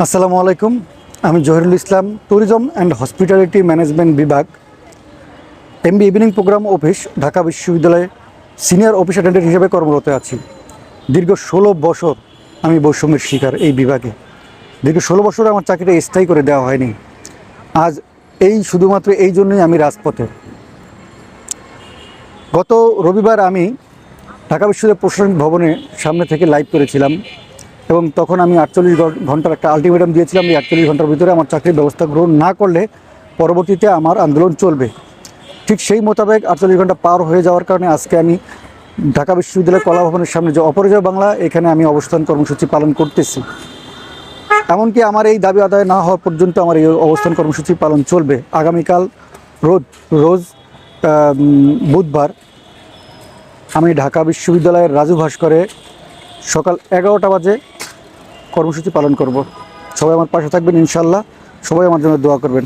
আসসালামু আলাইকুম। আমি Zahirul Islam, tourism and hospitality management বিভাগ, MB evening programme office, Dhaka বিশ্ববিদ্যালয়ে সিনিয়র অফিস অ্যাটেন্ডেন্ট হিসেবে কর্মরত আছি। দীর্ঘ 16 বছর আমি বৈষম্যের শিকার এই বিভাগে। দীর্ঘ 16 বছর আমার চাকরিটা স্থায়ী করে দেওয়া হয়নি। আজ শুধুমাত্র এই জন্যই আমি রাজপথে। গত রবিবার আমি ঢাকা বিশ্ববিদ্যালয় প্রশাসনিক ভবনের সামনে থেকে লাইভ করেছিলাম এবং তখন আমি 48 ঘন্টার একটা আলটিমেটাম দিয়েছিলাম। এই 48 ঘন্টার ভিতরে আমার চাকরির ব্যবস্থা গ্রহণ না করলে পরবর্তীতে আমার আন্দোলন চলবে। ঠিক সেই মোতাবেক 48 ঘন্টা পার হয়ে যাওয়ার কারণে আজকে আমি ঢাকা বিশ্ববিদ্যালয় কলা ভবনের সামনে যে অপরাজয় বাংলা, এখানে আমি অবস্থান কর্মসূচি পালন করতেছি। এমনকি আমার এই দাবি আদায় না হওয়া পর্যন্ত আমার এই অবস্থান কর্মসূচি পালন চলবে। আগামীকাল রোজ বুধবার আমি ঢাকা বিশ্ববিদ্যালয়ের রাজু ভাস্করে সকাল 11টা বাজে কর্মসূচি পালন করব। সবাই আমার পাশে থাকবেন ইনশাল্লাহ। সবাই আমার জন্য দোয়া করবেন।